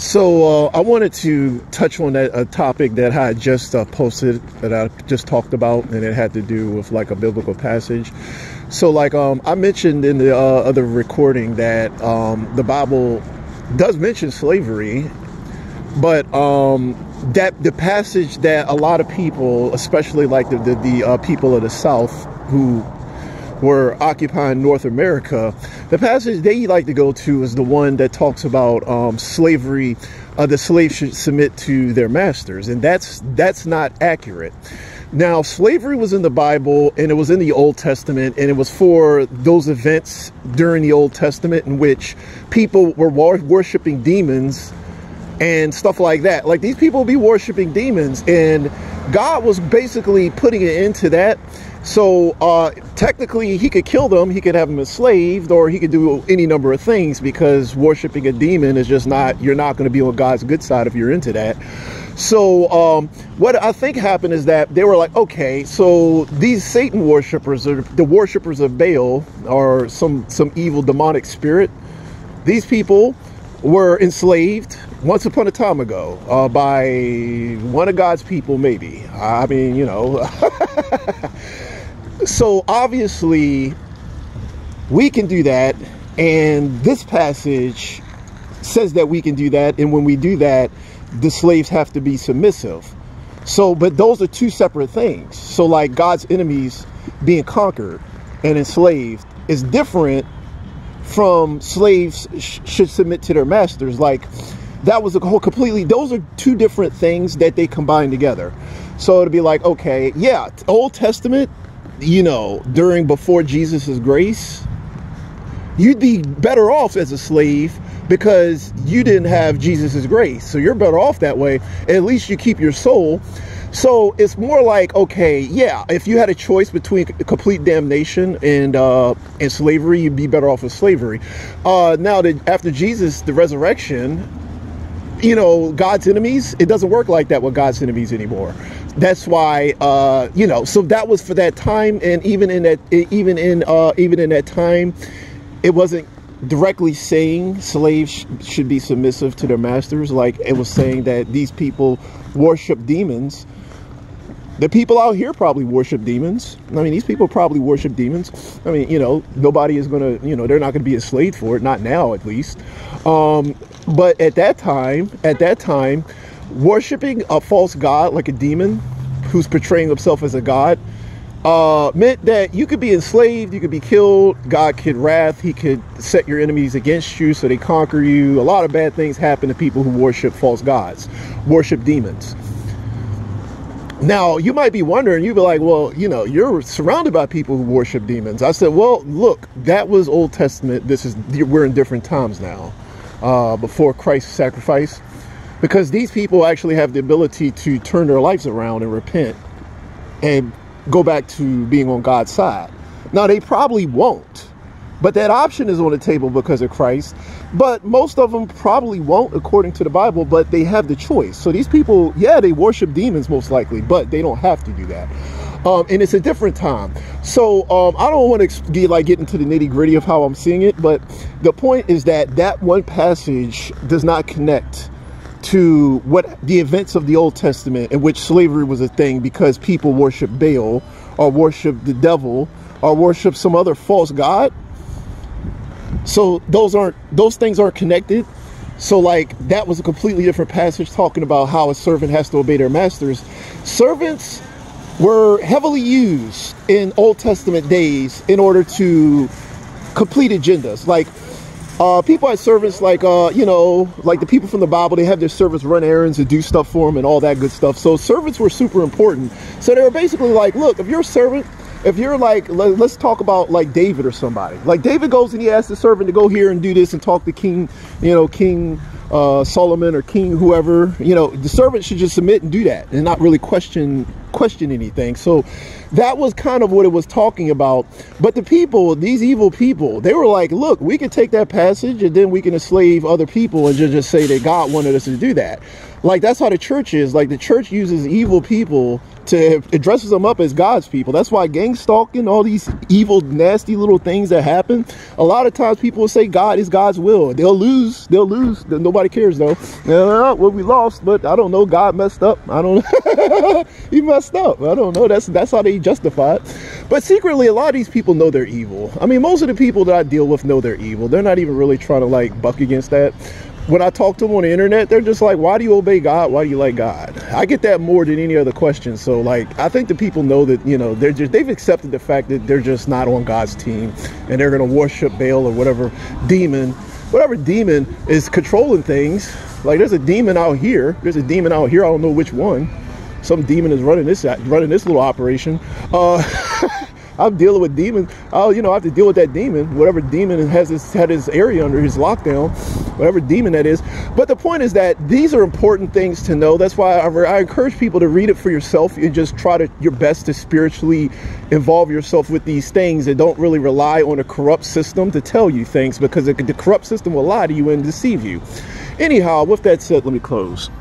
So I wanted to touch on that a topic that I had just posted, that I just talked about, and it had to do with like a biblical passage. So like I mentioned in the other recording that the Bible does mention slavery, but that the passage that a lot of people, especially like the people of the South who were occupying North America, the passage they like to go to is the one that talks about slavery. The slaves should submit to their masters, and that's not accurate. Now, slavery was in the Bible, and it was in the Old Testament, and it was for those events during the Old Testament in which people were worshiping demons and stuff like that. Like, these people be worshiping demons, and God was basically putting an end to that. So technically he could kill them, he could have them enslaved, or he could do any number of things, because worshiping a demon is just not, you're not going to be on God's good side if you're into that. So what I think happened is that they were like, okay, so these Satan worshipers, are the worshipers of Baal, or some evil demonic spirit. These people were enslaved once upon a time ago by one of God's people, maybe. I mean, you know. So obviously we can do that, and this passage says that we can do that, and when we do that, the slaves have to be submissive. So, but those are two separate things. So like God's enemies being conquered and enslaved is different from slaves should submit to their masters. Like, that was a whole completely, those are two different things that they combine together. So it'd be like, okay, yeah, Old Testament, you know, before Jesus's grace, you'd be better off as a slave because you didn't have Jesus's grace. So you're better off that way. At least you keep your soul. So it's more like, okay, yeah, if you had a choice between complete damnation and slavery, you'd be better off with slavery. Now that after Jesus, the resurrection, you know, God's enemies, it doesn't work like that with God's enemies anymore. That's why, you know, so that was for that time. And even in that time, it wasn't directly saying slaves should be submissive to their masters. Like, it was saying that these people worship demons. The people out here probably worship demons. I mean, these people probably worship demons. I mean, you know, nobody is going to, you know, they're not going to be enslaved for it. Not now, at least. But at that time, worshiping a false god, like a demon who's portraying himself as a god, meant that you could be enslaved, you could be killed, God could wrath, he could set your enemies against you so they conquer you. A lot of bad things happen to people who worship false gods, worship demons. Now, you might be wondering, you'd be like, well, you know, you're surrounded by people who worship demons. I said, well, look, that was Old Testament. We're in different times now, before Christ's sacrifice, because these people actually have the ability to turn their lives around and repent and go back to being on God's side. Now, they probably won't, but that option is on the table because of Christ. But most of them probably won't, according to the Bible, but they have the choice. So these people, yeah, they worship demons most likely, but they don't have to do that. And it's a different time. So I don't want to get into the nitty gritty of how I'm seeing it, but the point is that one passage does not connect to what the events of the Old Testament in which slavery was a thing because people worship Baal or worship the devil or worship some other false god. So those things aren't connected. So like, that was a completely different passage talking about how a servant has to obey their masters. Servants were heavily used in Old Testament days in order to complete agendas. Like, people had servants like, you know, like the people from the Bible, they have their servants run errands and do stuff for them and all that good stuff. So servants were super important. So they were basically like, look, if you're a servant, if you're like, let's talk about like David or somebody. Like, David goes and he asks the servant to go here and do this and talk to King, you know, King Solomon or King whoever. You know, the servant should just submit and do that and not really question anything. So that was kind of what it was talking about. But the people, these evil people, they were like, look, we could take that passage and then we can enslave other people and just say that God wanted us to do that. Like, that's how the church is. Like, the church uses evil people to, it dresses them up as God's people. That's why gang stalking, all these evil, nasty little things that happen, a lot of times people will say God is God's will. They'll lose. Nobody Nobody cares though. Well, we lost, but I don't know. God messed up. I don't know. He messed up. I don't know. That's how they justify it. But secretly, a lot of these people know they're evil. I mean, most of the people that I deal with know they're evil. They're not even really trying to like buck against that. When I talk to them on the internet, they're just like, why do you obey God? Why do you like God? I get that more than any other question. So like, I think the people know that, you know, they've accepted the fact that they're just not on God's team, and they're going to worship Baal or whatever demon is controlling things. Like, there's a demon out here. There's a demon out here. I don't know which one. Some demon is running this little operation. I'm dealing with demons. You know, I have to deal with that demon. Whatever demon had his area under his lockdown, whatever demon that is. But the point is that these are important things to know. That's why I encourage people to read it for yourself and just try your best to spiritually involve yourself with these things, and don't really rely on a corrupt system to tell you things, because the corrupt system will lie to you and deceive you. Anyhow, with that said, let me close.